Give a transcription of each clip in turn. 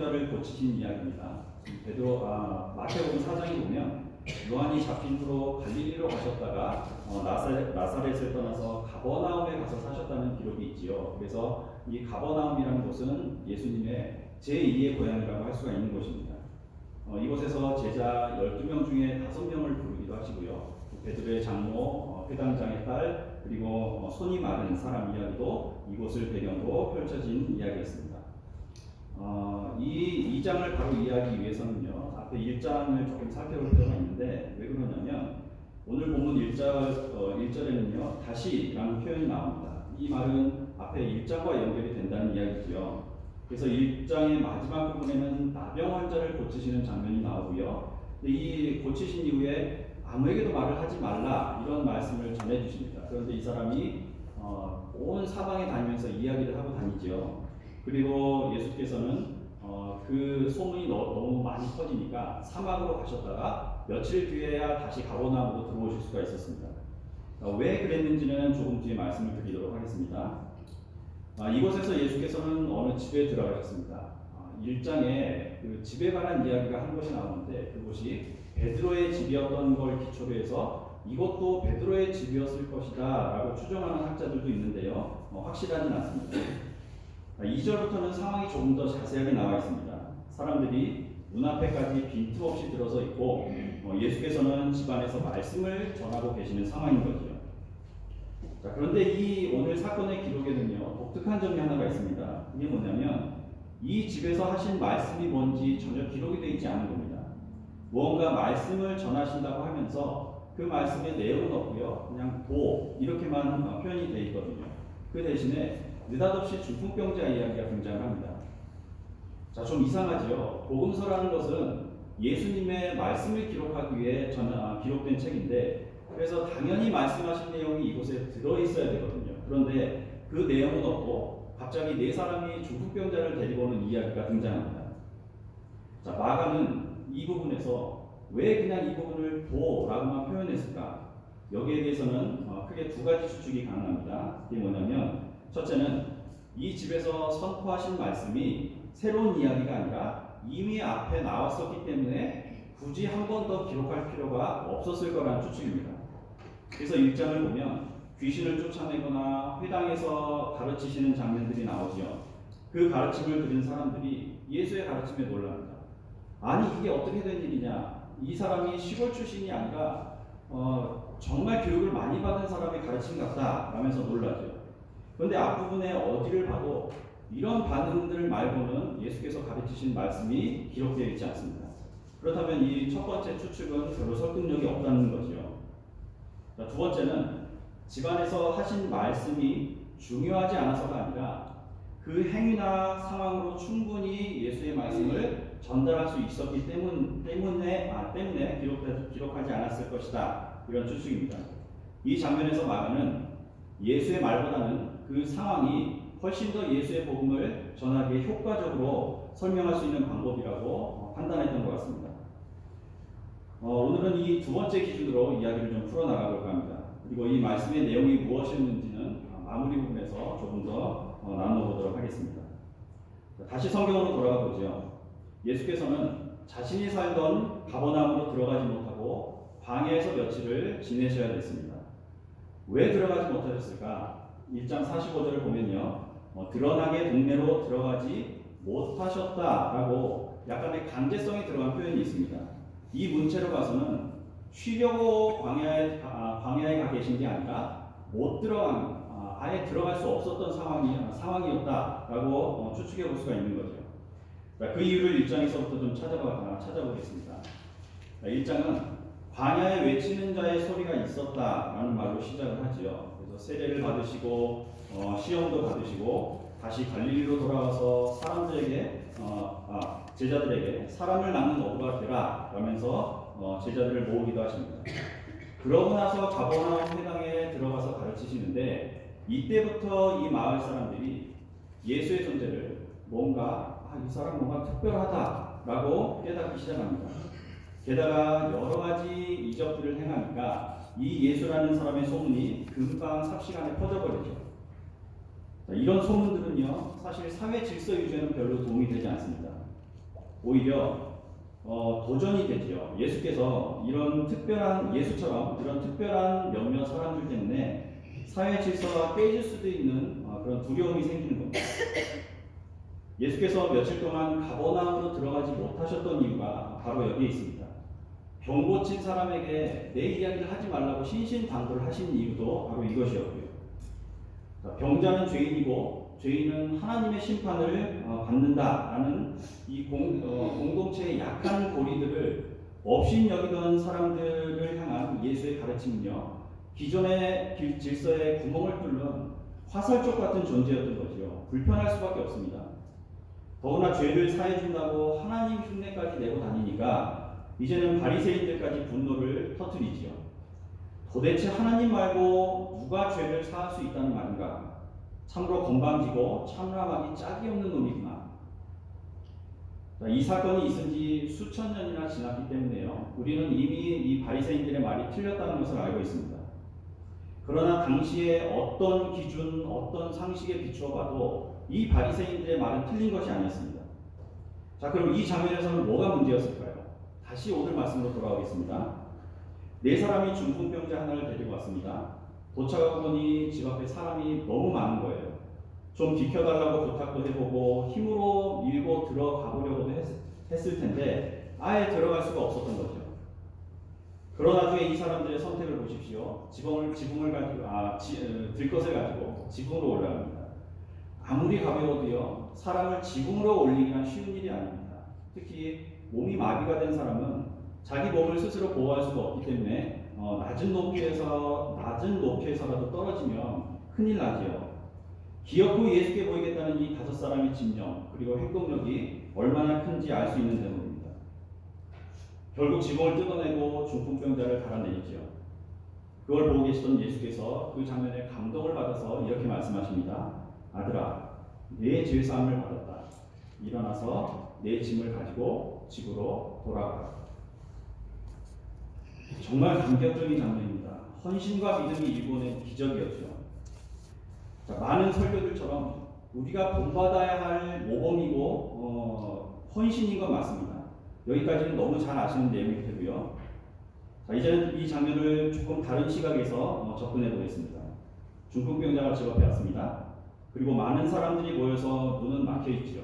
정신병자를 고치신 이야기입니다. 마태복음 4장에 보면 요한이 잡힌 후로 갈릴리로 가셨다가 나사렛을 떠나서 가버나움에 가서 사셨다는 기록이 있지요. 그래서 이 가버나움이라는 곳은 예수님의 제2의 고향이라고 할 수가 있는 곳입니다. 이곳에서 제자 12명 중에 5명을 부르기도 하시고요. 베드로의 장모, 회당장의 딸, 그리고 손이 마른 사람 이야기도 이곳을 배경으로 펼쳐진 이야기였습니다. 이 2장을 바로 이해하기 위해서는요, 앞에 1장을 조금 살펴볼 필요가 있는데, 왜 그러냐면 오늘 본문 1절에는요 다시라는 표현이 나옵니다. 이 말은 앞에 1장과 연결이 된다는 이야기죠. 그래서 1장의 마지막 부분에는 나병 환자를 고치시는 장면이 나오고요. 이 고치신 이후에 아무에게도 말을 하지 말라 이런 말씀을 전해주십니다. 그런데 이 사람이 온 사방에 다니면서 이야기를 하고 다니죠. 그리고 예수께서는 그 소문이 너무 많이 퍼지니까 사막으로 가셨다가 며칠 뒤에야 다시 가버나움으로 들어오실 수가 있었습니다. 왜 그랬는지는 조금 뒤에 말씀을 드리도록 하겠습니다. 이곳에서 예수께서는 어느 집에 들어가셨습니다. 1장에 그 집에 관한 이야기가 한 곳이 나오는데 그곳이 베드로의 집이었던 걸 기초로 해서 이것도 베드로의 집이었을 것이다 라고 추정하는 학자들도 있는데요. 확실하진 않습니다. 2절부터는 상황이 조금 더 자세하게 나와 있습니다. 사람들이 문 앞에까지 빈틈없이 들어서 있고 예수께서는 집안에서 말씀을 전하고 계시는 상황인 거죠. 그런데 이 오늘 사건의 기록에는요 독특한 점이 하나가 있습니다. 이게 뭐냐면 이 집에서 하신 말씀이 뭔지 전혀 기록이 되어 있지 않은 겁니다. 무언가 말씀을 전하신다고 하면서 그 말씀의 내용은 없고요, 그냥 이렇게만 표현이 되어 있거든요. 그 대신에 느닷없이 중풍병자 이야기가 등장합니다. 좀 이상하죠. 복음서라는 것은 예수님의 말씀을 기록하기 위해 기록된 책인데, 그래서 당연히 말씀하신 내용이 이곳에 들어있어야 되거든요. 그런데 그 내용은 없고 갑자기 4사람이 중풍병자를 데리고 오는 이야기가 등장합니다. 마가는 이 부분에서 왜 그냥 이 부분을 도라고만 표현했을까? 여기에 대해서는 크게 2가지 추측이 가능합니다. 그게 뭐냐면, 첫째는 이 집에서 선포하신 말씀이 새로운 이야기가 아니라 이미 앞에 나왔었기 때문에 굳이 한 번 더 기록할 필요가 없었을 거라는 추측입니다. 그래서 1장을 보면 귀신을 쫓아내거나 회당에서 가르치시는 장면들이 나오죠. 그 가르침을 들은 사람들이 예수의 가르침에 놀랍니다. 아니 이게 어떻게 된 일이냐? 이 사람이 시골 출신이 아니라 정말 교육을 많이 받은 사람의 가르침 같다 라면서 놀라죠. 그런데 앞부분에 어디를 봐도 이런 반응들 말고는 예수께서 가르치신 말씀이 기록되어 있지 않습니다. 그렇다면 이 첫 번째 추측은 별로 설득력이 없다는 거죠. 2번째는 집안에서 하신 말씀이 중요하지 않아서가 아니라 그 행위나 상황으로 충분히 예수의 말씀을 전달할 수 있었기 때문에 기록하지 않았을 것이다. 이런 추측입니다. 이 장면에서 마가는 예수의 말보다는 그 상황이 훨씬 더 예수의 복음을 전하기에 효과적으로 설명할 수 있는 방법이라고 판단했던 것 같습니다. 오늘은 이 2번째 기준으로 이야기를 좀 풀어나가볼까 합니다. 그리고 이 말씀의 내용이 무엇이었는지는 마무리 부분에서 조금 더 나눠보도록 하겠습니다. 다시 성경으로 돌아가 보죠. 예수께서는 자신이 살던 가버나움으로 들어가지 못하고 광야에서 며칠을 지내셔야 됐습니다. 왜 들어가지 못하셨을까? 1장 45절을 보면요, 드러나게 동네로 들어가지 못하셨다라고 약간의 강제성이 들어간 표현이 있습니다. 이 문체로 봐서는 쉬려고 광야에 가 계신 게 아니라 못 들어간, 아예 들어갈 수 없었던 상황이었다라고 추측해 볼 수가 있는 거죠. 그 이유를 1장에서부터 좀 찾아보겠습니다. 1장은 광야에 외치는 자의 소리가 있었다라는 말로 시작을 하지요. 그래서 세례를 받으시고 시험도 받으시고 다시 갈릴리로 돌아와서 제자들에게 사람을 낳는 어부가 되라 라면서 제자들을 모으기도 하십니다. 그러고 나서 가버나움 회당에 들어가서 가르치시는데, 이때부터 이 마을 사람들이 예수의 존재를 이 사람 뭔가 특별하다라고 깨닫기 시작합니다. 게다가 여러 가지 이적들을 행하니까 이 예수라는 사람의 소문이 금방 삽시간에 퍼져버리죠. 이런 소문들은요, 사실 사회 질서 유지에는 별로 도움이 되지 않습니다. 오히려 도전이 되지요. 예수께서 예수처럼 이런 특별한 몇몇 사람들 때문에 사회 질서가 깨질 수도 있는 그런 두려움이 생기는 겁니다. 예수께서 며칠 동안 가버나움으로 들어가지 못하셨던 이유가 바로 여기에 있습니다. 병 고친 사람에게 내 이야기를 하지 말라고 신신당부를 하신 이유도 바로 이것이었고요. 병자는 죄인이고 죄인은 하나님의 심판을 받는다라는 이 공동체의 약한 고리들을 업신여기던 사람들을 향한 예수의 가르침은요, 기존의 질서에 구멍을 뚫는 화살촉 같은 존재였던 거죠. 불편할 수밖에 없습니다. 더구나 죄를 사해준다고 하나님 흉내까지 내고 다니니까 이제는 바리새인들까지 분노를 터뜨리지요. 도대체 하나님 말고 누가 죄를 사할 수 있다는 말인가? 참으로 건방지고 참람하기 짝이 없는 놈이구나. 이 사건이 있은 지 수천 년이나 지났기 때문에요, 우리는 이미 이 바리새인들의 말이 틀렸다는 것을 알고 있습니다. 그러나 당시에 어떤 기준, 어떤 상식에 비추어 봐도 이 바리새인들의 말은 틀린 것이 아니었습니다. 자, 그럼 이 장면에서는 뭐가 문제였을까요? 다시 오늘 말씀으로 돌아오겠습니다. 네 사람이 중풍병자 하나를 데리고 왔습니다. 도착하고 보니 집 앞에 사람이 너무 많은 거예요. 좀 비켜달라고 부탁도 해보고 힘으로 밀고 들어가 보려고도 했을 텐데 아예 들어갈 수가 없었던 거죠. 그러나 중에 이 사람들의 선택을 보십시오. 지붕을 가지고 들것을 가지고 지붕으로 올라갑니다. 아무리 가벼워도요, 사람을 지붕으로 올리기란 쉬운 일이 아닙니다. 특히 몸이 마비가 된 사람은 자기 몸을 스스로 보호할 수가 없기 때문에 낮은 높이에서라도 떨어지면 큰일 나지요. 기어코 예수께 보이겠다는 이 5사람의 집념 그리고 행동력이 얼마나 큰지 알 수 있는 대목입니다. 결국 지붕을 뜯어내고 중풍병자를 달아내리지요. 그걸 보고 계시던 예수께서 그 장면에 감동을 받아서 이렇게 말씀하십니다. 아들아, 내 죄사함을 받았다. 일어나서 내 짐을 가지고 집으로 돌아가라. 정말 감격적인 장면입니다. 헌신과 믿음이 일궈낸 기적이었죠. 자, 많은 설교들처럼 우리가 본받아야 할 모범이고 헌신인 건 맞습니다. 여기까지는 너무 잘 아시는 내용일 테고요. 자, 이제는 이 장면을 조금 다른 시각에서 접근해 보겠습니다. 중풍병자가 집 앞에 왔습니다. 그리고 많은 사람들이 모여서 문은 막혀 있지요.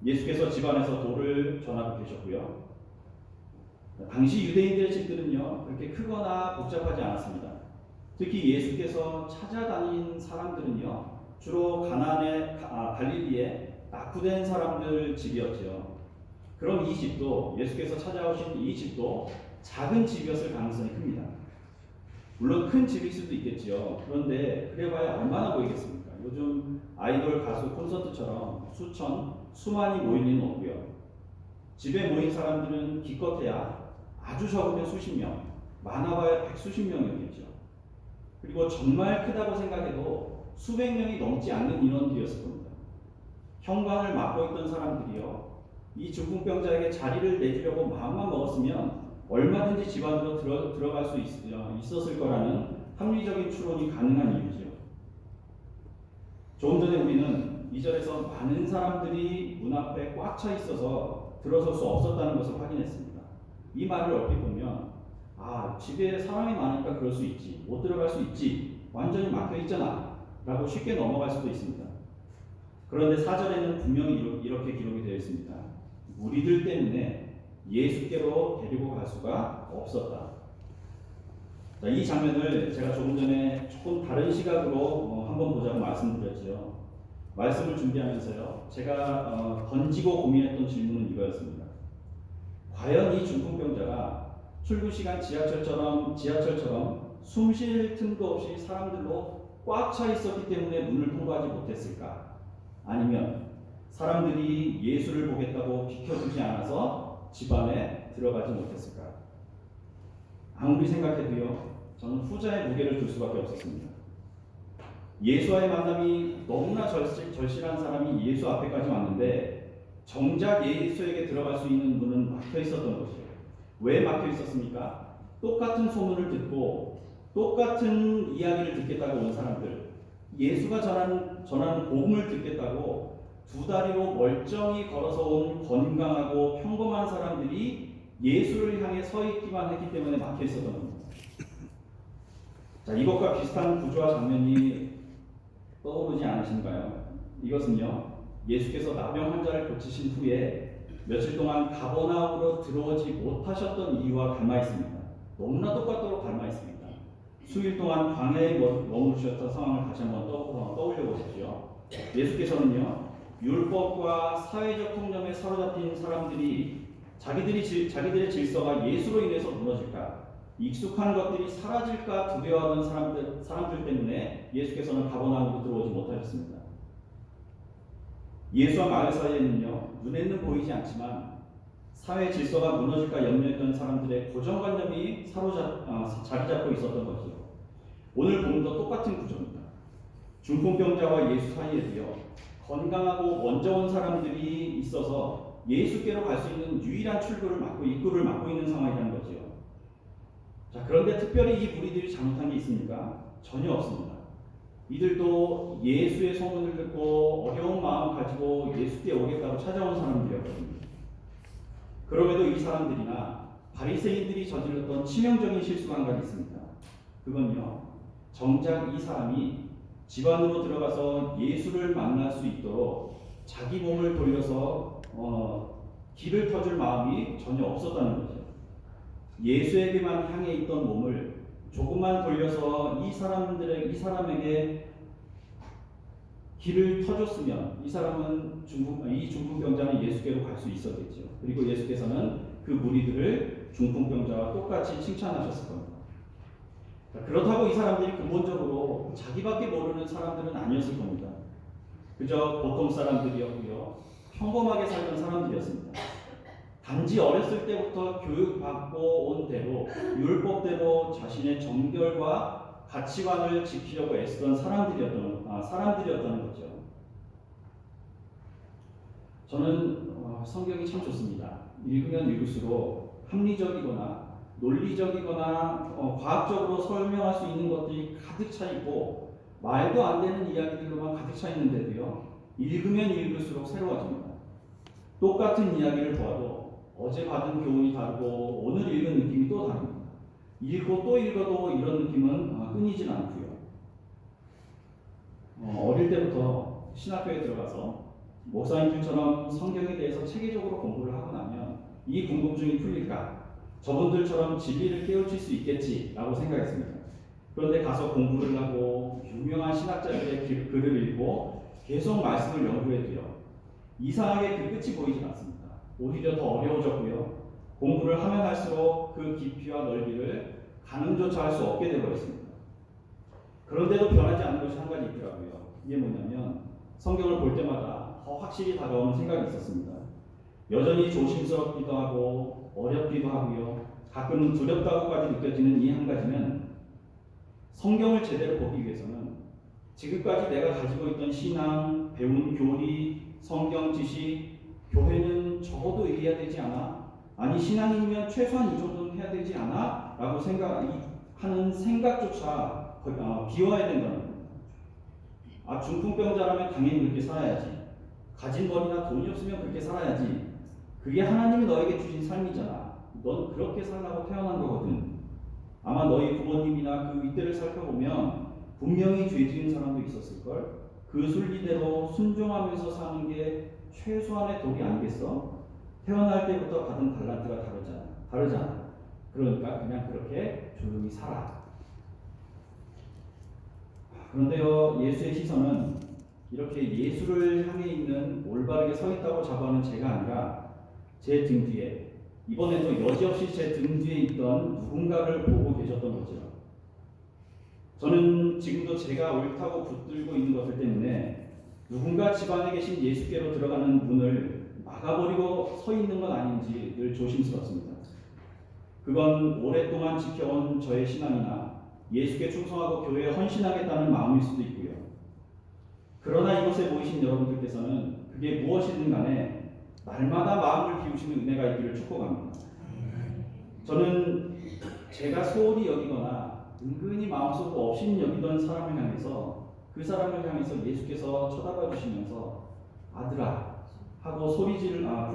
예수께서 집 안에서 도를 전하고 계셨고요. 당시 유대인들의 집들은요, 그렇게 크거나 복잡하지 않았습니다. 특히 예수께서 찾아다닌 사람들은요, 주로 갈릴리에 낙후된 사람들 집이었죠. 그럼 이 집도, 예수께서 찾아오신 이 집도 작은 집이었을 가능성이 큽니다. 물론 큰 집일 수도 있겠지요. 그런데 그래봐야 얼마나 보이겠습니까? 요즘 아이돌 가수 콘서트처럼 수만이 모일 리는 없고요. 집에 모인 사람들은 기껏해야 아주 적으면 수십 명, 많아봐야 100수십 명이었겠죠. 그리고 정말 크다고 생각해도 수백 명이 넘지 않는 인원들이었을 겁니다. 현관을 막고 있던 사람들이요, 이 중풍병자에게 자리를 내주려고 마음만 먹었으면 얼마든지 집 안으로 들어갈 수 있었을 거라는 합리적인 추론이 가능한 이유지요. 조금 전에 우리는 2절에서 많은 사람들이 문 앞에 꽉 차 있어서 들어설 수 없었다는 것을 확인했습니다. 이 말을 얼핏 보면 집에 사람이 많으니까 그럴 수 있지, 못 들어갈 수 있지, 완전히 막혀 있잖아 라고 쉽게 넘어갈 수도 있습니다. 그런데 4절에는 분명히 이렇게 기록이 되어 있습니다. 무리들 때문에 예수께로 데리고 갈 수가 없었다. 자, 이 장면을 제가 조금 전에 조금 다른 시각으로 한번 보자고 말씀드렸죠. 말씀을 준비하면서요, 제가 던지고 고민했던 질문은 이거였습니다. 과연 이 중풍병자가 출근 시간 지하철처럼 숨 쉴 틈도 없이 사람들로 꽉 차 있었기 때문에 문을 통과하지 못했을까? 아니면 사람들이 예수를 보겠다고 비켜주지 않아서 집 안에 들어가지 못했을까? 아무리 생각해도요, 저는 후자의 무게를 둘 수밖에 없었습니다. 예수와의 만남이 너무나 절실한 사람이 예수 앞에까지 왔는데 정작 예수에게 들어갈 수 있는 문은 막혀 있었던 것이에요. 왜 막혀 있었습니까? 똑같은 소문을 듣고 똑같은 이야기를 듣겠다고 온 사람들, 예수가 전하는 복음을 듣겠다고 두 다리로 멀쩡히 걸어서 온 건강하고 평범한 사람들이 예수를 향해 서 있기만 했기 때문에 막혀 있었던 겁니다. 자, 이것과 비슷한 구조와 장면이 떠오르지 않으신가요? 이것은요, 예수께서 나병 환자를 고치신 후에 며칠 동안 가버나움으로 들어오지 못하셨던 이유와 닮아 있습니다. 너무나 똑같도록 닮아 있습니다. 수일 동안 광야에 머무르셨던 상황을 다시 한번 떠올려 보십시오. 예수께서는요, 율법과 사회적 통념에 사로잡힌 사람들이 자기들의 질서가 예수로 인해서 무너질까, 익숙한 것들이 사라질까 두려워하는 사람들 때문에 예수께서는 가버나움으로 들어오지 못하셨습니다. 예수와 마을 사이에는요, 눈에는 보이지 않지만 사회 질서가 무너질까 염려했던 사람들의 고정관념이 자리 잡고 있었던 거죠. 오늘 본문도 똑같은 구조입니다. 중풍병자와 예수 사이에도요, 건강하고 먼저 온 사람들이 있어서 예수께로 갈 수 있는 유일한 입구를 막고 있는 상황이라는 거죠. 자, 그런데 특별히 이 무리들이 잘못한 게 있습니까? 전혀 없습니다. 이들도 예수의 소문을 듣고 어려운 마음 가지고 예수께 오겠다고 찾아온 사람들이었거든요. 그럼에도 이 사람들이나 바리새인들이 저질렀던 치명적인 실수가 한 가지 있습니다. 그건요, 정작 이 사람이 집 안으로 들어가서 예수를 만날 수 있도록 자기 몸을 돌려서 길을 터줄 마음이 전혀 없었다는 거죠. 예수에게만 향해 있던 몸을 조금만 돌려서 이 사람에게 길을 터줬으면 이 중풍병자는 예수께로 갈 수 있었겠죠. 그리고 예수께서는 그 무리들을 중풍병자와 똑같이 칭찬하셨을 겁니다. 그렇다고 이 사람들이 근본적으로 자기밖에 모르는 사람들은 아니었을 겁니다. 그저 보통 사람들이었고요, 평범하게 살던 사람들이었습니다. 단지 어렸을 때부터 교육받고 온 대로, 율법대로 자신의 정결과 가치관을 지키려고 애쓰던 사람들이었다는 거죠. 저는 성경이 참 좋습니다. 읽으면 읽을수록 합리적이거나 논리적이거나 과학적으로 설명할 수 있는 것들이 가득 차 있고 말도 안 되는 이야기들로만 가득 차 있는데도요, 읽으면 읽을수록 새로워집니다. 똑같은 이야기를 보아도 어제 받은 교훈이 다르고 오늘 읽은 느낌이 또 다릅니다. 읽고 또 읽어도 이런 느낌은 끊이질 않고요. 어릴 때부터 신학교에 들어가서 목사님들처럼 성경에 대해서 체계적으로 공부를 하고 나면 이 궁금증이 풀릴까? 저분들처럼 진리를 깨우칠 수 있겠지라고 생각했습니다. 그런데 가서 공부를 하고 유명한 신학자들의 글을 읽고 계속 말씀을 연구해도요, 이상하게 그 끝이 보이질 않습니다. 오히려 더 어려워졌고요, 공부를 하면 할수록 그 깊이와 넓이를 가늠조차 할 수 없게 되어버렸습니다. 그런데도 변하지 않는 것이 한 가지 있더라고요. 이게 뭐냐면, 성경을 볼 때마다 더 확실히 다가오는 생각이 있었습니다. 여전히 조심스럽기도 하고 어렵기도 하고요, 가끔은 두렵다고까지 느껴지는 이 한 가지는, 성경을 제대로 보기 위해서는 지금까지 내가 가지고 있던 신앙, 배운 교리, 성경 지식, 교회는 적어도 이래야 되지 않아? 아니, 신앙이면 최소한 이 정도는 해야 되지 않아? 라고 하는 생각조차 비워야 된다는 겁니다. 중풍병자라면 당연히 그렇게 살아야지. 가진 머리나 돈이 없으면 그렇게 살아야지. 그게 하나님이 너에게 주신 삶이잖아. 넌 그렇게 살라고 태어난 거거든. 아마 너희 부모님이나 그 윗대를 살펴보면 분명히 죄 지은 사람도 있었을걸. 그 순리대로 순종하면서 사는 게 최소한의 도리 아니겠어? 태어날 때부터 받은 달란트가 다르잖아. 그러니까 그냥 그렇게 조용히 살아. 그런데요, 예수의 시선은 이렇게 예수를 향해 있는 올바르게 서 있다고 자부하는 제가 아니라 제 등 뒤에, 이번에도 여지없이 제 등 뒤에 있던 누군가를 보고 계셨던 거죠. 저는 지금도 제가 옳다고 붙들고 있는 것들 때문에 누군가 집안에 계신 예수께로 들어가는 문을 막아버리고 서 있는 건 아닌지 늘 조심스럽습니다. 그건 오랫동안 지켜온 저의 신앙이나 예수께 충성하고 교회에 헌신하겠다는 마음일 수도 있고요. 그러나 이곳에 모이신 여러분들께서는 그게 무엇이든 간에 날마다 마음을 비우시는 은혜가 있기를 축복합니다. 저는 제가 소홀히 여기거나 은근히 마음속으로 없인 여기던 사람을 향해서, 그 사람을 향해서 예수께서 쳐다봐 주시면서 아들아 하고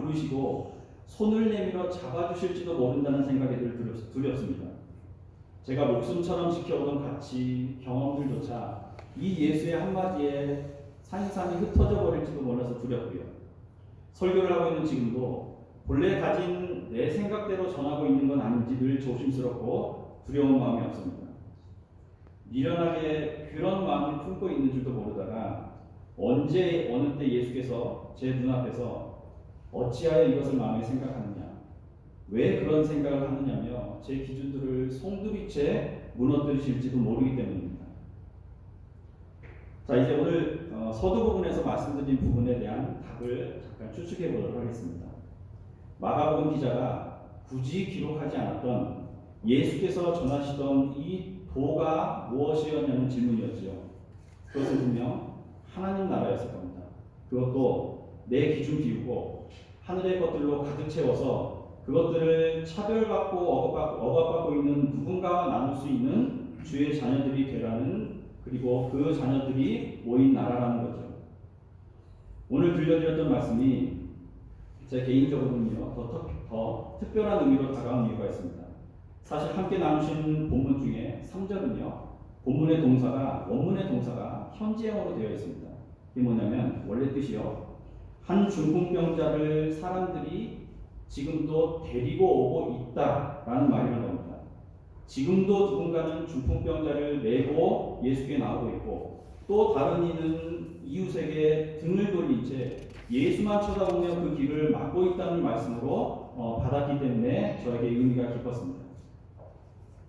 부르시고 손을 내밀어 잡아주실지도 모른다는 생각이 두렵습니다. 제가 목숨처럼 지켜오던 가치, 경험들조차 이 예수의 한마디에 산산이 흩어져 버릴지도 몰라서 두렵고요. 설교를 하고 있는 지금도 본래 가진 내 생각대로 전하고 있는 건 아닌지 늘 조심스럽고 두려운 마음이 앞섭니다. 미련하게 그런 마음을 품고 있는 줄도 모르다가 언제 어느 때 예수께서 제 눈앞에서 어찌하여 이것을 마음에 생각하느냐, 왜 그런 생각을 하느냐며 제 기준들을 송두리째 무너뜨리실지도 모르기 때문입니다. 자, 이제 오늘 서두 부분에서 말씀드린 부분에 대한 답을 잠깐 추측해 보도록 하겠습니다. 마가복음 기자가 굳이 기록하지 않았던 예수께서 전하시던 이 도가 무엇이었냐는 질문이었지요. 그것은 분명 하나님 나라였을 겁니다. 그것도 내 기준 비우고 하늘의 것들로 가득 채워서 그것들을 차별받고 억압받고 있는 누군가와 나눌 수 있는 주의 자녀들이 되라는, 그리고 그 자녀들이 모인 나라라는 거죠. 오늘 들려드렸던 말씀이 제 개인적으로는요, 더 특별한 의미로 다가온 이유가 있습니다. 사실 함께 나누신 본문 중에 3절은요, 본문의 동사가, 원문의 동사가 현재형으로 되어 있습니다. 이게 뭐냐면, 원래 뜻이요, 한 중풍병자를 사람들이 지금도 데리고 오고 있다라는 말이라는 겁니다. 지금도 누군가는 중풍병자를 메고 예수께 나오고 있고, 또 다른 이는 이웃에게 등을 돌린 채 예수만 쳐다보며 그 길을 막고 있다는 말씀으로 받았기 때문에 저에게 의미가 깊었습니다.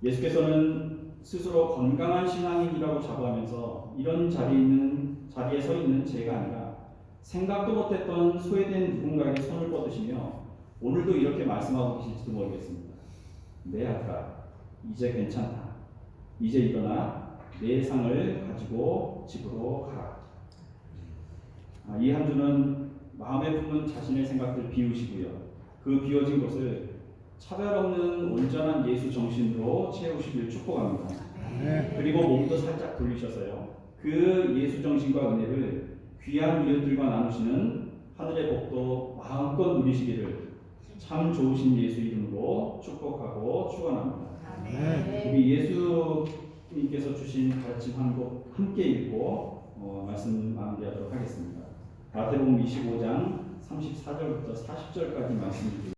예수께서는 스스로 건강한 신앙인이라고 자부하면서 이런 자리에 서 있는 제가 아니라 생각도 못했던 소외된 누군가에게 손을 뻗으시며 오늘도 이렇게 말씀하고 계실지도 모르겠습니다. 내 아들아, 이제 괜찮다. 이제 일어나 내 상을 가지고 집으로 가라. 이 한 주는 마음에 품은 자신의 생각들 비우시고요, 그 비워진 곳을 차별 없는 온전한 예수 정신으로 채우시길 축복합니다. 그리고 몸도 살짝 돌리셔서요, 그 예수 정신과 은혜를 귀한 이웃들과 나누시는 하늘의 복도 마음껏 누리시기를 참 좋으신 예수 이름으로 축복하고 축원합니다. 우리 예수님께서 주신 가르침 한 곡 함께 읽고 말씀 마무리하도록 하겠습니다. 마태복음 25장 34절부터 40절까지 말씀드립니다.